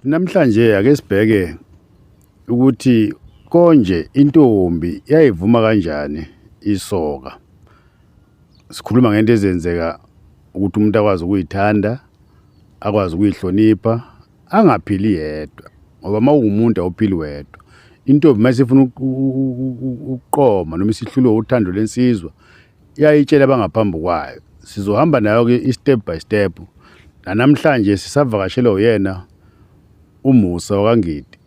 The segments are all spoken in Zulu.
Namhlanje ake sibheke ukuthi konje intombi yayivuma kanjani isoka. Sikhuluma ngento ezenzeka ukuthi umuntu akwazi ukuyithanda, akwazi ukuyihlonipha, angaphili yedwa. Ngoba mawumuntu awuphili wedwa. Intombi masifuna ukuqoma noma isihlulwe uthando lensizwa, iyayitshela abangaphambi kwayo. Sizohamba nayo ke step by step. Namhlanje sisavakashelwa uyena uMusa wakwaNgidi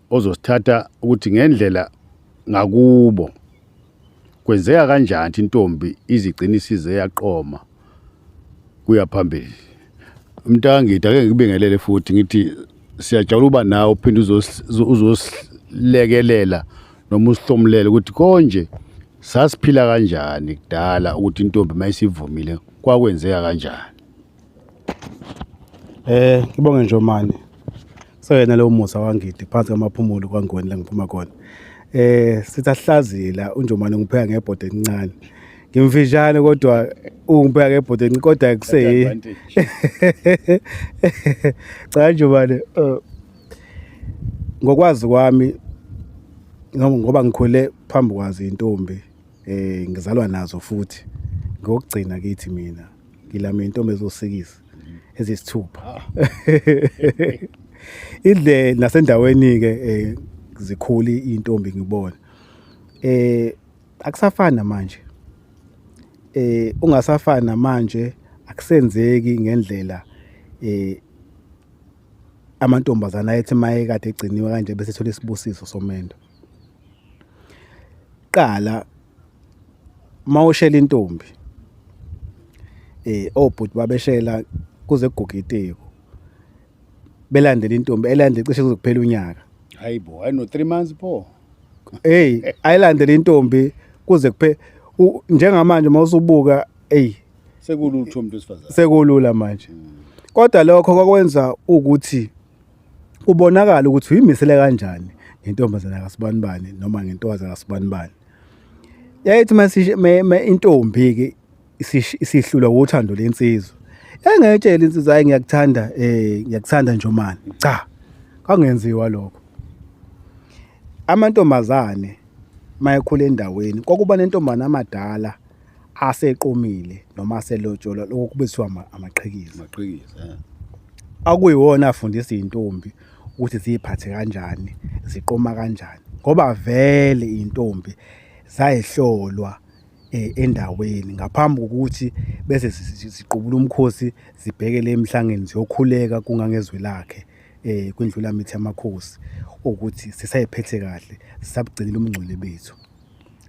ozosithatha ukuthi ngendlela ngakubo kwenzeka kanjani intombi izigcina isize yaqoma kuya phambili. Umntangidi ake ngikubingelele futhi ngithi siyajabula uba nawe uphinde uzosilekelela noma usihlomulele ukuthi konje sasiphila kanjani kudala ukuthi intombi mayisivumile kwakwenzeka kanjani. Ngibonge nje manje. Sayena lo Musa wakwaNgidi phansi kwamaphumulo kwaNgoni la ngiphuma khona. Sithi asihlazila uNjomane ngipheka ngebhodi encane. Ngimfishane kodwa ungipheka ngebhodi encane kodwa akuseyi. Cha Njomane ngokwazi kwami ngoba ngikhule phambi kwazi intombi ngizalwa nazo futhi ngokugcina kithi mina ngilami intombi ezosikisa ezisithupha. Idle nasendaweni ke zikhuli intombi ngibona. Akusafani namanje. Ungasafani namanje akusenzeki ngendlela amantombazana ayethi maye kade egciniwe kanje bese thola isibusiso somendo. Qala mawushela intombi obhuti babeshela kuze kugugiteko belandela intombi elandele cishe kuzokuphela unyaka. Hayibo, ayino 3 months pho. Ayilandele intombi kuze kuphela njengamanje mawusubuka sekulula ukuthi umuntu wesifazane. Sekulula manje. Kodwa lokho kwakwenza ukuthi ubonakala ukuthi uyimisele kanjani ngentombazana kaSibanibani noma ngentokazi kaSibanibani. Yayithi intombi ke isihlulwa uthando lensizwa. Engayitshela insizwa hayi ngiyakuthanda Njomane. Cha. Kangenziwa lokho. Amantombazane mayekhula endaweni kwakuba nentombazana amadala aseqomile noma aselotsholwa lokubizwa amaqhikiza. Akuyiwona afundisa intombi ukuthi ziphathe kanjani, ziqoma kanjani. Ngoba vele intombi zayihlolwa endaweni ngaphambi kokuthi bese siqubula umkhosi zibhekele emhlangeni ziyokhuleka kungangezwe lakhe kwindlula mithi yamakhosi ukuthi sisayiphethe kahle sisabugcinile umngcwele bethu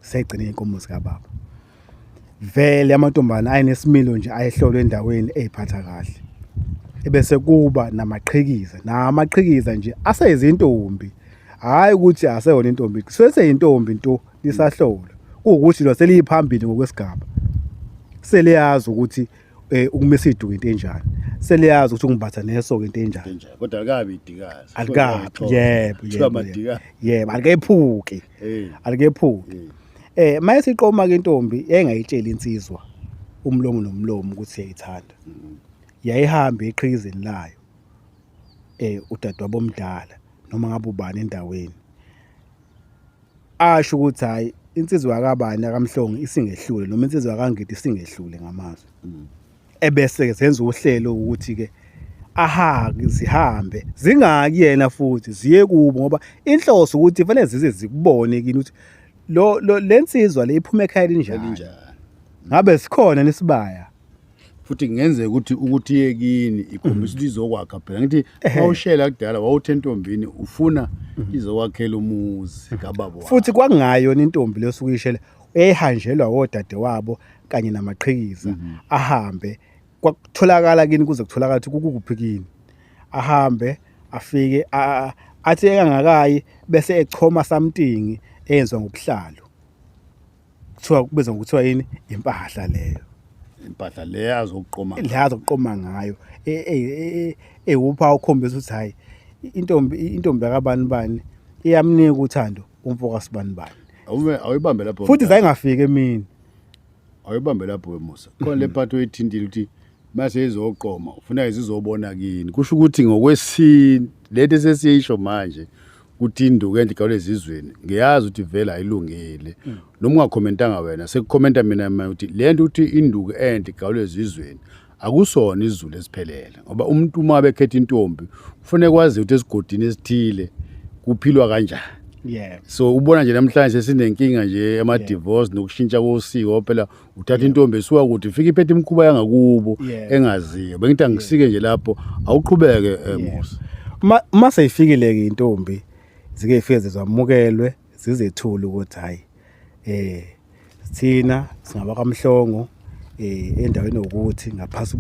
sayigcina inkomo zika baba. Vele amantombazana ayenesimilo nje ayehlolwe endaweni eziphatha kahle ebese kuba namaqhikiza nje aseyizintombi hayi ukuthi aseyona intombi seseyintombi into lisahlolwa ukuthi lo seliphambili ngokwesigaba seliyazi ukuthi ukumisa iduku into enjani seliyazi ukuthi ungibatha nesoka into enjani kodwa akabi idikazi alikabi yebo alikephuki mayesiqoma ke intombi yayingayitshela insizwa umlomo nomlomo ukuthi uyayithanda yayihamba eqhikizeni layo udadewabo omdala noma ngabe ubani endaweni asho ukuthi hayi insizwa yakabani akamhlongi isingehlule noma insizwa yakwaNgidi isingehlule ngamazwi ebese zenza uhlelo ukuthi ke zihambe zingaki yena futhi ziye kubo ngoba inhloso ukuthi fanele zize zikubone kini ukuthi lensizwa le iphuma ekhaya linjani ngabe sikhona nesibaya futhi kungenzeka ukuthi yekini ikhombisa lizokwakha phela ngithi mawushela kudala wawuthe entombini ufuna izokwakhela umuzi kababa futhi kwakungayona intombi lesukuyishela eyihanjelwa odadewabo kanye namaqhikiza ahambe kwakutholakala kini kuze kutholakala ukuthi kukuphi kini ahambe afike athi engangakayi bese echoma something eyenziwa ngobuhlalo kuthiwa kubizwa ngokuthiwa yini impahla leyo impahla leyo azokuqoma ngayo upha ukhombisa ukuthi hayi intombi yakabanibani iyamnika uthando umfoko kaSibanibani awuyibambe lapho futhi zayingafika emini awuyibambe lapho weMusa khona le part oyithintile ukuthi mase izoqoma ufuna izizobona kini kusho ukuthi ngokwesini lethe sesiyisho manje ukuthi induku enhle igawule ezizweni ngiyazi ukuthi vela ayilungile noma ungakhomentanga wena sekukhomenta mina ukuthi lento ukuthi induku enhle igawule ezizweni akusona izulu esiphelele ngoba umuntu uma bekhetha intombi kufanele kwazi ukuthi esigodini esithile kuphilwa kanjani. Yeah. So ubona nje namhlanje sinenkinga nje ama divorce nokushintsha kosiko phela uthatha intombi esuka ukuthi ufike iphethe imkhuba yangakubo engaziyo bengithi angisike nje lapho awuqhubeke Musa. Mase ifikile ke intombi zike ifike zamukelwe zizethula ukuthi hayi thina singabakamhlongo endaweni ukuthi ngaphasi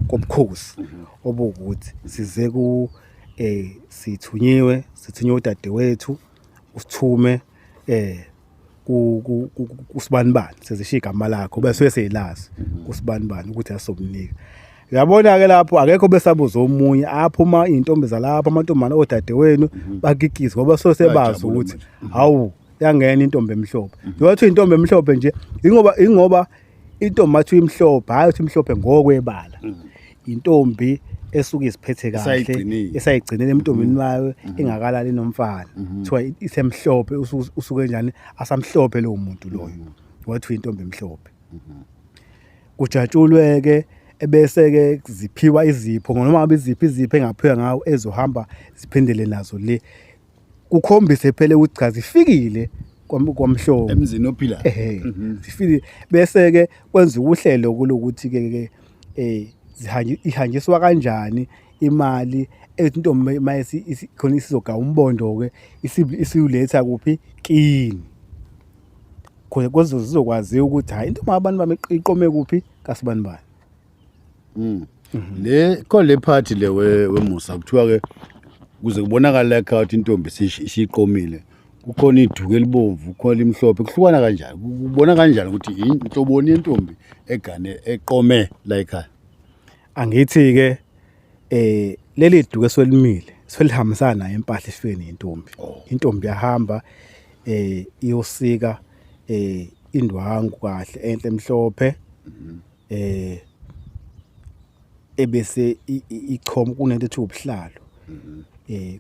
kobukhosi obukuthi size ku sithunywe udade wethu usithume kusibanibani sezishiya igama lakho bese seyelazi kusibanibani ukuthi asobnika. Uyabona ke lapho akekho besabuza omunye aphuma intombi zalapha amantombana odade wenu bakikiza ngoba sosebazi ukuthi hawu yangena intombi emhlophe. Njengoba intombi emhlophe nje ingoba intombi mathi imhlophe hayi uthi imhlophe ngokwebala. Intombi esuke isiphethe kahle esayigcinele emntombini wayo engakalali nomfana kuthiwa isemhlophe usuke njani asamhlophe lo muntu loyo wathi intombi emhlophe. Kujatshulwe ke ebese ke ziphiwa izipho noma ngabe izipho engaphiwa ngawo ezohamba ziphindele nazo le kukhombise phela ukuthi cha zifikile kwamhlophe emzini ophila zifile bese ke kwenza uhlelo kulokuthi ke ihanjiswa kanjani imali intombi mayesi khona isizoga umbondo ke isiuletha kuphi kini khona kwezo zizokwazi ukuthi hayi intombi abantu bameqome kuphi kasibanibani. Le kole party le weMusa kuthiwa ke kuze kubonakala ukuthi intombi siyiqomile kukhona iduku elibomvu kukhona imhlophe kuhlukana kanjani kubona kanjani ukuthi intoboni yentombi egane eqome la ekhaya. Angithi ke leli duku eswelimile selihambisana naye impahla esifike nentombi. Intombi yahamba iyosika indwangu kahle enhle emhlophe ebese ichoma kunento ethi ubuhlalo.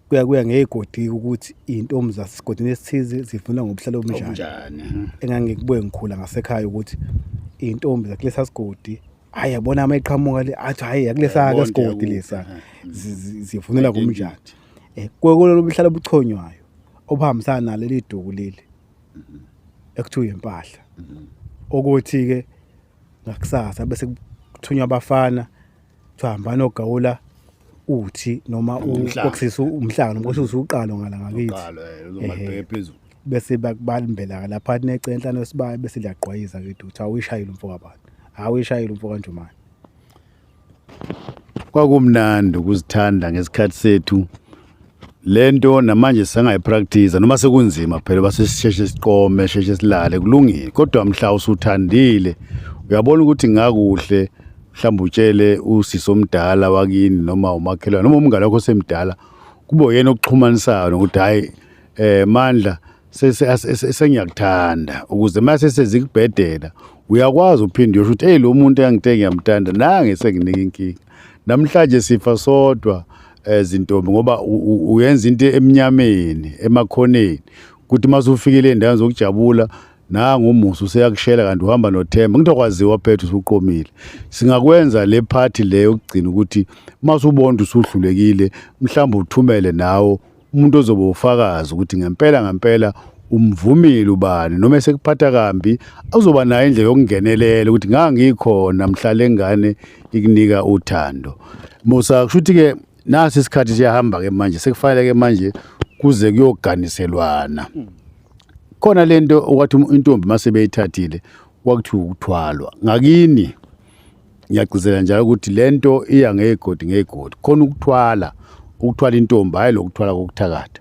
Kuya ngegodi ukuthi intombi zasigodini esithize zifuna ngobuhlalo obunjani. Engangikubuye ngikhula ngasekhaya ukuthi intombi zakulesa sigodi hayi yabona amayiqhamuka le athi hayi yakulesa ke sigodi lesa zifunela kumjani. Kwekolo buhlalo buchonywayo obahambisana naleli duku leli ekuthiwa impahla ukuthi ke ngakusasa bese kuthunywa abafana tuhamba nogawula uthi noma ukokusisa umhlanga noma ukuthi uqalo ngala ngakithi uzomabheke phezulu bese bakubalimbela lapha necenhlano esibaye bese liyaqhwayiza ke uthi awuyishayile umfoko abantu awuyishayile umfoko kanjumani. Kwakumnandi ukuzithanda ngesikhathi sethu lento namanje sangayipractice noma sekunzima phela basisheshe siqome sheshe silale kulungile kodwa mhla usuthandile uyabona ukuthi ngakuhle mhlawumbe utshele usisi omdala wakini noma umakhelwane noma umngane wakho semdala kube yena okuxhumanisayo nokuthi hayi Mandla sengiyakuthanda ukuze mase sezikubhedela uyakwazi uphinde uyosho ukuthi hey lo muntu engithe ngiyamthanda nange senginika inkinga namhlanje sifa sodwa izintombi ngoba uyenza into eminyameni emakhoneni ukuthi mase ufikile endaweni zokujabula nangu uMusa useyakushela kanti uhamba noThemba ngitokwaziwa phethu usuqomile singakwenza le party leyo ukugcina ukuthi mase ubona usuhlulekile mhlawumbe uthumele nawo umuntu ozobe ufakaza ukuthi ngempela umvumile ubani noma esekuphatha kambi awuzoba nayo indlela yokungenelela ukuthi ngangikhona mhlale ngane ikunika uthando. Musa kushuthi ke nasi isikhathi siyahamba ke manje sekufanele ke manje kuze kuyoganiselwana khona lento okwathi intombi mase beyithathile kwakuthi ukuthwalwa ngakini ngiyagcizela njalo ukuthi lento iya ngegodi khona ukuthwala intombi hayi lokuthwala kokuthakatha.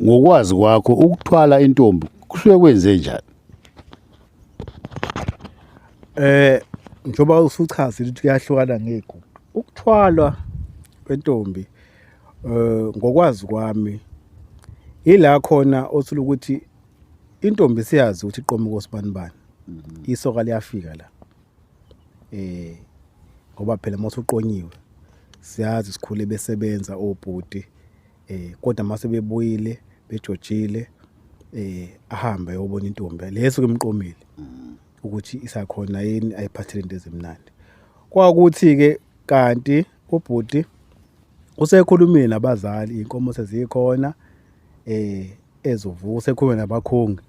Ngokwazi kwakho ukuthwala intombi kusuke kwenze njani? Njoba usuchazile ukuthi kuyahlukana ngegodi ukuthwalwa kwentombi ngokwazi kwami ila khona othula ukuthi intombi siyazi ukuthi iqome kosibanibani isoka liyafika la ngoba phela mase uqonyiwe siyazi sikhule besebenza obhuti kodwa mase bebuyile bejojile ahambe ayobona intombi leso kumqomile ukuthi isakhona yini ayiphathele into ezimnandi kwakuthi ke kanti ubhuti usekhulumile nabazali inkomo sezikhona ezovuka usekhuluma nabakhongi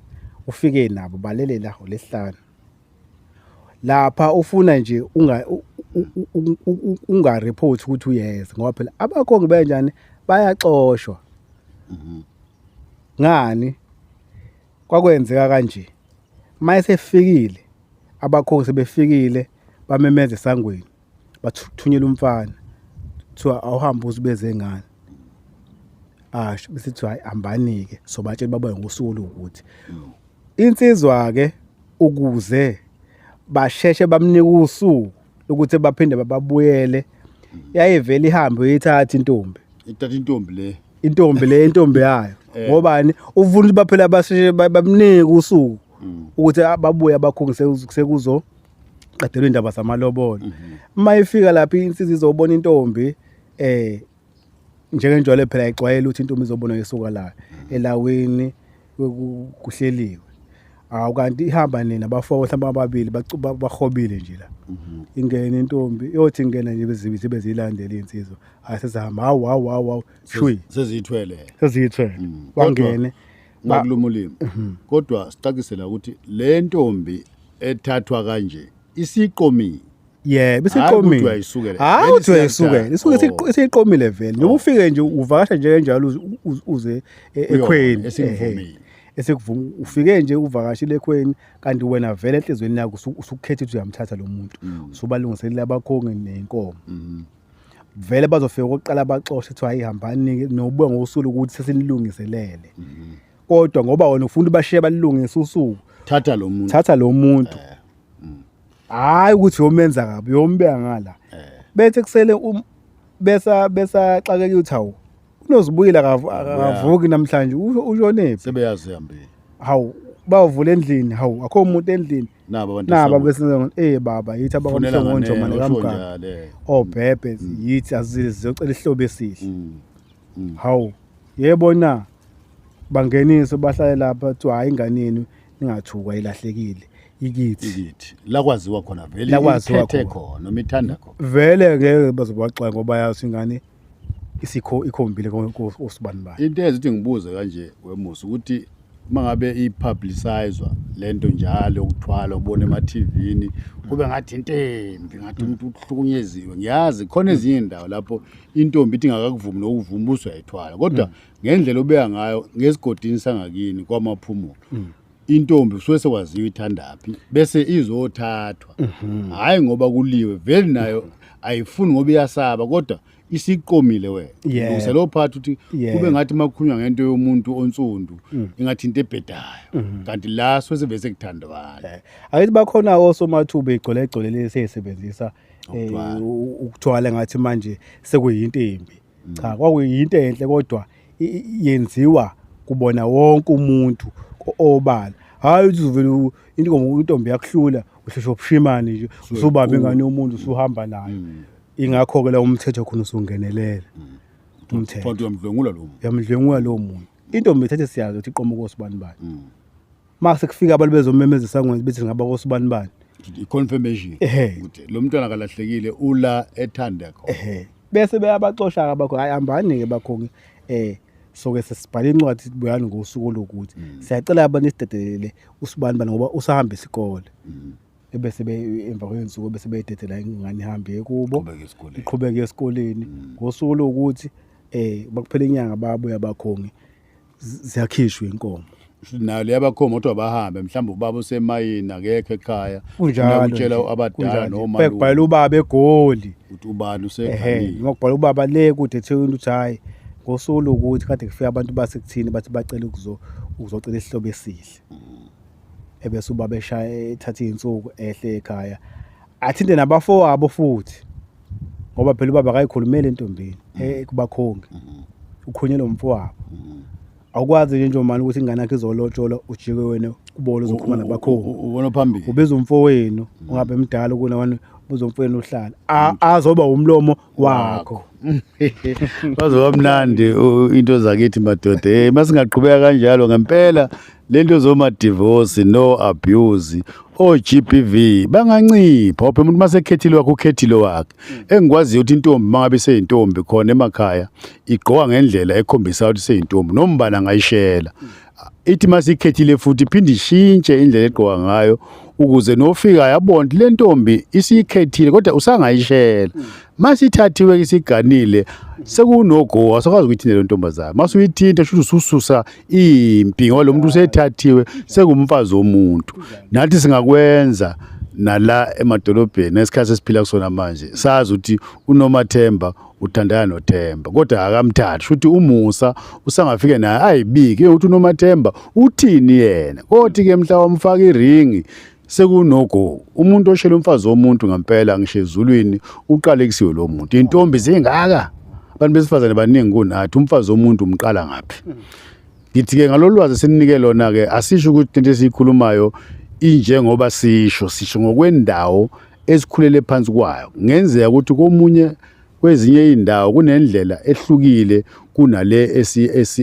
ufike nabo balele la olesihlanu lapha ufuna nje unga report ukuthi uyeza ngoba phela abakhongi benjani bayaxoshwa ngani kwakwenzeka kanje mayesefikile abakhongi sebefikile bamemeza esangweni bathunyela umfana kuthiwa awuhambe uzibeze ngani asho besithi hayi ambanike sobatshela babaye ngosuku lokuthi insizwa ke ukuze basheshe bamnika usuku ukuthi baphinde babuyele yayivela ihambe uyithatha intombi intombi yayo ngobani ufuna baphela basheshe bamnike usuku ukuthi babuye abakhongi sekuzo qadelwe indaba zamalobolo mayifika lapha insizwa izobona intombi njengenjalo phela ixwayela ukuthi intombi izobona yesuka la elaweni kuhleliwe kanti ihamba nina bafoko mhlawumbe ababili bahobile nje la ingene intombi yothi ingena nje bezilandela insizwa asesihamba hawu shwi sezithwele wangene bakulumulimi kodwa sicacisela ukuthi le ntombi ethathwa kanje isiqomile bisiqomile uthi uyayisukela isuke isiqomile vele noma ufike nje uvakasha njengenjalo uze ekhweni esekuvuma ufike nje uvakashile ekhweni kanti wena vele enhlizweni yakho usukhetha ukuthi uyamthatha lo muntu usubalungiselela abakhongi nenkomo vele bazofika okokuqala abaxoshe ethi ayihambani nobuya ngosuku ukuthi sesinilungiselele kodwa ngoba wena ufuna bashiye balungise usuku thatha lo muntu hayi ukuthi yomenza kabi yombeka ngala bethe kusele besa xakeke uthawu unozibuyela akavuki namhlanje ushonephi sebeyazi ihambile hawu bavula endlini hawu akho umuntu endlini naba bese baba yithi abakwamhlongonjo manje kamgaba obhebhe yithi azizocela ihlobo esihle hawu yebo na bangenise bahlale lapha kuthi hayi inganeni ningathukwa ilahlekile ikithi la kwaziwa khona vele ikhethe khona noma ithanda khona vele ngeke bazobaxaka ngoba yazi ingane ikhombile kosibanibani into ezithi ngibuze kanje wemusa ukuthi mangabe ipublicizwa lento njalo ukuthwala ubone ema-TVini kube ngathi intombi ngathi umuntu uhlukunyeziwe ngiyazi khona ezinye indawo lapho intombi ithi ngakakuvumi nokuvuma usuyayithwala kodwa ngendlela obeka ngayo ngesigodini sangakini kwamaphumulo intombi usuke sekwaziwa ithandaphi bese izothathwa hayi ngoba kuliwe vele nayo ayifuni ngoba iyasaba kodwa isiqomile wena ngise lo phathi uthi kube ngathi makukhunywa ngento yomuntu onsundu ingathi into ebhedayo kanti la sivese sekuthandwana ayithi bakhona osomathuba igcole lesisebenzisa ukuthwala ngathi manje sekuyinto embi cha kwakuyinto enhle kodwa yenziwa kubona wonke umuntu obala hayi uzuvela intombi yakuhlula usheshe ubushimane nje usubamba ingane yomuntu usuhamba nayo ingakho ke la umthetho khona usungenelela umthetho fonto yamdlengula lo muntu intombi ithathe siyazi ukuthi iqoma kosibanibani mase kufika abantu bezomemeza sangweni bethi ngaba kosibanibani i-confirmation ukuthi lo mntwana akalahlekile ula ethanda khona bese beyabaxosha abakho hayi hambani ke bakhongi soke sesibhala incwadi buyani ngosuku lokuthi siyacela abantu isidedelele usibanibani ngoba usahamba isikole ebese emva kwensuku bese beyidedela ingane ihambe kubo iqhubeke esikoleni ngosuku lokuthi bakuphela inyanga babuya abakhongi ziyakhishwa inkomo nayo leyabakhongi kodwa bahambe mhlawumbe ubaba usemayini akekho ekhaya unjalo abadala noma bekubhala ubaba egoli ukuthi ubani usekhaya ngokubhala ubaba le kude ethe ukuthi hayi ngosuku lokuthi kade kufika abantu basekuthini bathi bacela ukuzocela isihlobo esihle ebese ubaba eshaya ethatha izinsuku ehle ekhaya athinte nabafowabo futhi ngoba phela ubaba akayikhulumela entombini kubakhongi ukhunyelwa umfowabo awukwazi nje njomani ukuthi ingane yakhe izolotshola ujike wena kubona uzokhuluma nabakhongi ubona phambili ubeza umfowenu ungabe emdala kuna wena buza umfweni uhlala azoba umlomo wakho. Bazoba mnandi into zakithi madoda. Masingaqhubeka kanjalo ngempela lento zoma divorce no abuse o-GBV bangancipha phela umuntu masekhethile wakhe ukhethile wakhe. Engikwaziyo ukuthi intombi mangabe seyintombi khona emakhaya igqoka ngendlela ekhombisa ukuthi seyintombi nombala ngayishela. Ithi masikhethile futhi iphinde ishintshe indlela egqoka ngayo ukuze nofika yabona le ntombi isikhethile kodwa usangayishela. Masithathiwe isiganile sekunogo asakwazi ukuyithinta le ntombazana. Masuyithinta shuthi usususa impi ngoba lo muntu usethathiwe sekumfazi womuntu. Nathi singakwenza nala emadolobheni esikhathi esiphila kusona manje sazi ukuthi uNomathemba uthandana noThemba kodwa akamthathi shuthi umusa usangafike naye ayibike ukuthi uNomathemba uthini yena kodwa ke mhla wamfaka iringi sekunogo umuntu oshela umfazi womuntu ngempela ngisho ezulwini uqalekisiwe lo muntu. Intombi zingaka abantu besifazane baningi kunathi umfazi womuntu umqala ngaphi. Ngithi ke ngalolwazi sininike lona ke asisho ukuthi into esikhulumayo injengoba sisho ngokwendawo esikhulele phansi kwayo. Ngenzeka ukuthi komunye kwezinye indawo kunendlela ehlukile kunale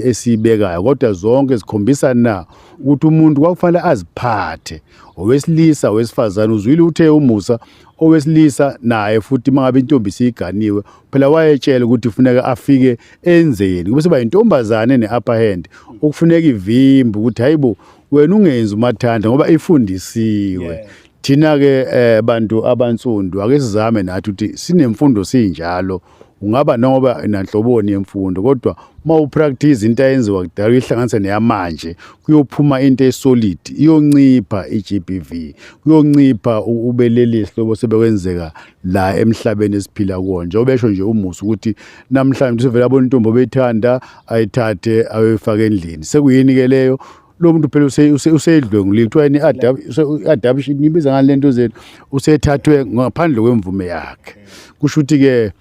esibekayo kodwa zonke zikhombisa na ukuthi umuntu kwakufanele aziphathe owesilisa owesifazane. Uzwile uthe umusa owesilisa naye futhi mangabe intombi siganiwe phela wayetshela ukuthi kufuneka afike enzeni kube seba intombazane ne-upper hand okufuneka ivimba ukuthi hayibo wena ungenzi umathanda ngoba ifundisiwe. Thina ke bantu abansundu ake sizame nathi ukuthi sinemfundo sinjalo ungaba noma nanhloboni yemfundo kodwa mawupractice into ayenziwa kudala uyihlanganisa neyamanje kuyophuma into esolid iyoncipha iGBV kuyoncipha ubelelisi lobo sebekwenzeka la emhlabeni esiphila kuwo. Njengoba besho nje umusa ukuthi namhlanje sivela abona intombi bethanda ayithathe ayifake endlini sekuyini ke leyo lo muntu phela usedlwengulile kuthiwa ni adoption nibiza ngalento zethu usethathwe ngaphandle kwemvume yakhe. Kusho ukuthi ke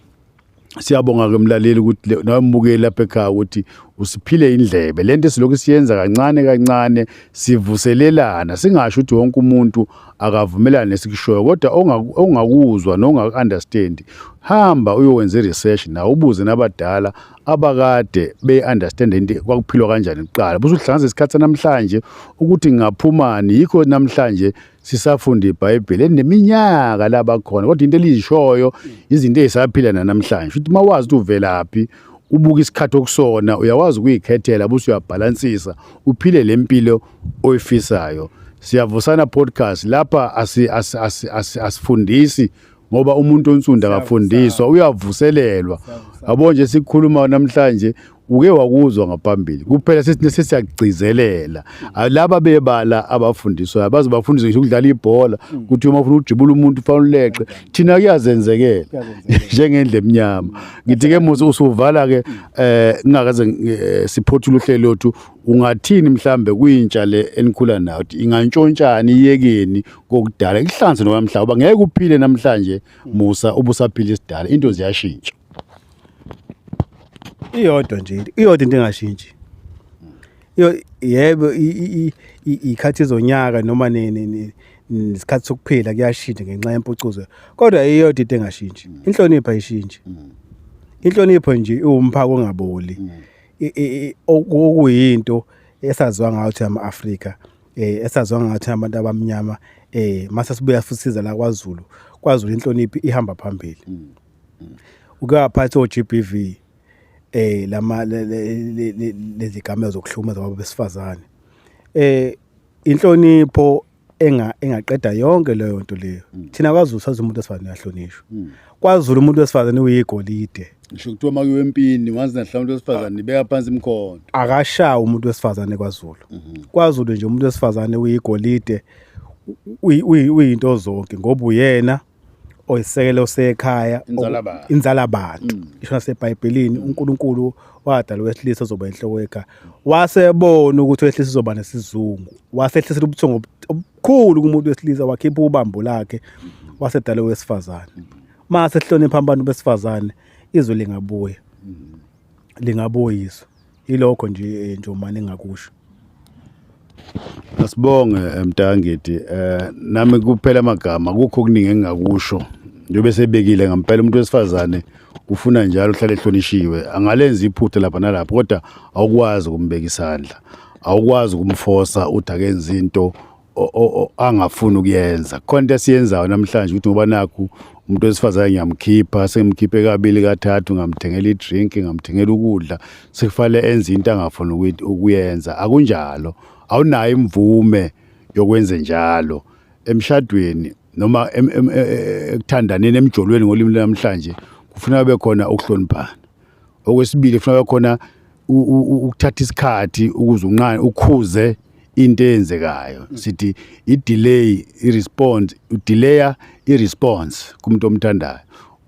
siyabonga ke mlaleli ukuthi nawembukeli lapha ekhaya ukuthi usiphile indlebe lento esilokhu siyenza kancane kancane sivuselelana singasho ukuthi wonke umuntu akavumelana nesikushoyo kodwa ongakuzwa nongakunderstand hamba uyowenza research na ubuze nabadala abakade beunderstand into kwakuphilwa kanjani kuqala bese uhlanganisa isikhathi namhlanje ukuthi ngaphumani yikho namhlanje sisafunda iBhayibheli eneminyaka labakhona kodwa into elizishoyo izinto ezisaphila namhlanje futhi mawazi ukuthi uvelaphi ubuka isikhathi okusona uyawazi ukuyikhethela bese uyabalansisa uphile lempilo oyifisayo. Siyavusana podcast lapha asifundisi ngoba umuntu onsunda akafundiswa uyavuselelwa. Yabo nje sikhuluma namhlanje uke wakuzwa ngaphambili kuphela sesiyagcizelela laba bebala abafundiswa bazobafundisa ngisho ukudlala ibhola ukuthi uma ufuna ujibula umuntu ufana uleqe thina kuyazenzekela njengendle emnyama. Ngithi ke musu usuvala ke ngingakaze siphothula uhlelo lothu ungathini mhlambe kuyintsha le enikhula nayo ingantshontshana iyekeni kokudala ihlanze nokwamhlaba ngeke uphile namhlanje musa ubusaphila isidala into ziyashintsha. Iyodwa nje iyodwa into engashintshi yebo ikhathi zonyaka noma nesikhathi sokuphila kuyashintsha ngenxa yempucuzo kodwa iyodwa into engashintshi inhlonipho ayishintshi. Inhlonipho nje uwumphako ongaboli okuyinto esaziwa ngathi ama-Afrika esaziwa ngathi abantu abamnyama mase sibuya futhi siza la kwaZulu inhlonipho ihamba phambili. Ukaphatha o-GBV lama lezigamelo zokuhluma zabo besifazane inhlonipho engaqeda yonke leyo nto leyo. Thina kwaZulu sazi umuntu wesifazane uyahlonishwa. KwaZulu umuntu wesifazane uyigolide ngisho kuthiwa makuyo empini wazi nahlawumbe wesifazane nibeka phansi imkhonto akashawa umuntu wesifazane kwaZulu. KwaZulu nje umuntu wesifazane uyigolide uyinto zonke ngoba uyena oyisekelo sekhaya inzalabantu. Isho naseBhayibhelini uNkulunkulu wadala wesilisa ozoba inhloko ekhaya wasebona ukuthi wesilisa uzoba nesizungu wasehlisela ubuthongo obukhulu kumuntu wesilisa wakhipha ubambo lakhe wasedala wesifazane. Mase sihlonipha abantu besifazane izwe lingabuya ilokho nje njomani engakusho. Asibonge Mntangithi nami kuphela amagama kukho okuningi engakusho njobe sebekile ngempela umuntu wesifazane ufuna njalo uhlale ehlonishiwe angalenza iphutha lapha nalapha kodwa awukwazi ukumbeka isandla awukwazi ukumforsa uthi akenza into angafuni ukuyenza khona into esiyenzayo namhlanje ukuthi ngoba nakho umuntu wesifazane ngiyamkhipha sengimkhiphe kabili kathathu ngamthengela idrink ngamthengela ukudla sekufanele enze into angafuni ukuyenza akunjalo awunayo imvume yokwenza njalo emshadweni noma ekuthandaneni emjolweni ngolimi namhlanje kufanele kube khona ukuhloniphana okwesibili kufanele kube khona ukuthatha isikhathi ukuze unqane ukhuze into eyenzekayo sithi i-delay i-response udelaya i-response kumuntu omthandayo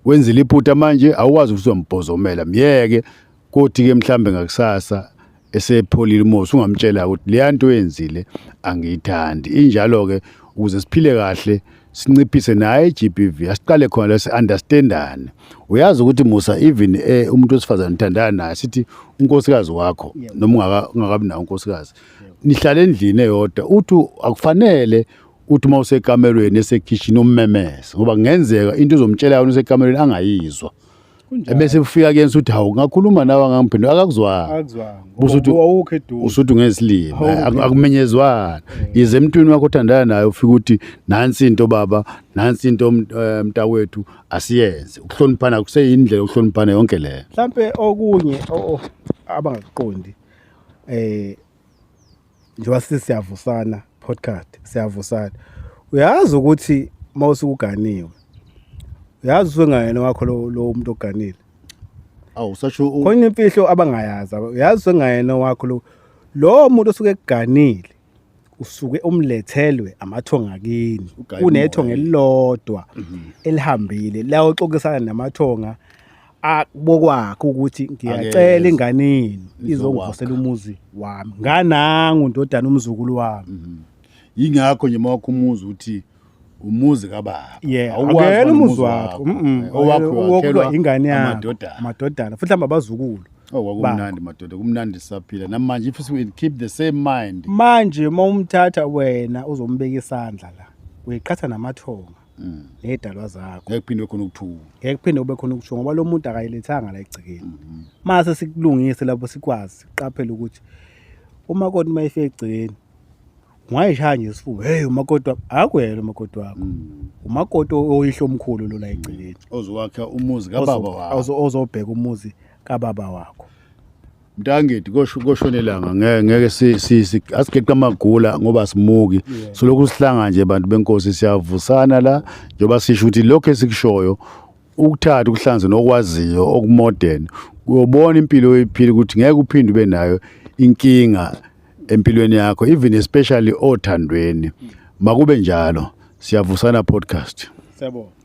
wenzile iphutha manje awukwazi ukuthi uzombhozomela myeke kothi ke mhlambe ngakusasa esepholile umosi ungamtshela ukuthi leya nto oyenzile angiyithandi injalo ke ukuze siphile kahle sinciphise naye iGBV asiqale khona lesi understandane uyazi ukuthi Musa even umuntu osifazana uthandana naye sithi unkosikazi wakho noma ungakabi nawo unkosikazi nihlala endlini eyodwa uthi akufanele uthi mawusekamelweni esekitchen ummemese ngoba kungenzeka into uzomtshela yona usekamelweni angayizwa ebese ufika kuyena uthi hawu ngakhuluma nawe ngangiphendula akakuzwanga usuthi ngesilimi akumenyezwana yize emntwini wakho othandana naye ufika uthi nansi into baba nansi into mntawethu asiyenze ukuhloniphana kuseyindlela ukuhloniphana yonke le mhlambe okunye abangakuqondi njengoba siyavusana podcast siyavusana uyazi ukuthi mawusukuganiwe uyazi usengayena wakho lo muntu oganile awusasho khona imfihlo abangayazi uyazi usengayena wakho lo muntu osuke kuganile usuke umlethelwe amathonga kini unethonga elilodwa elihambile la uxoxisana namathonga abokwakho ukuthi ngiyacela inganini izongivusela umuzi wami nganangu ndodana umzukulu wami yingakho nje mawakho umuzi uthi umuzi kababa awukela umuzi wakho owakho wakhelwa ingane yakho amadodana futhi abazukulu kwakumnandi madoda kumnandi sisaphila namanje if we keep the same mind manje mawumthatha wena uzombeka isandla la uyiqhatha namathonga nedalwa zakho ngekuphinde khona ukuthuka ngekuphinde kube khona ukuthuka ngoba lo muntu akayilethanga la egcikeni mase sikulungise lapho sikwazi siqaphele ukuthi umakoti mayifike egcikeni ungayishaya nje isifuba hey umakoti akwela umakoti wakho umakoti oyihlo omkhulu lo la egcikeni ozokwakha umuzi kababa wakho ozobheka umuzi kababa wakho mntangithi koshonelanga ngeke asigeqa amagula ngoba simuki solokhu sihlanga nje abantu benkosi siyavusana la njoba sisho ukuthi lokho esikushoyo ukuthatha ukuhlanza nokwaziyo okumodern uyobona impilo oyiphila ukuthi ngeke uphinde ube nayo inkinga empilweni yakho even especially othandweni makube njalo siyavusana podcast siyabona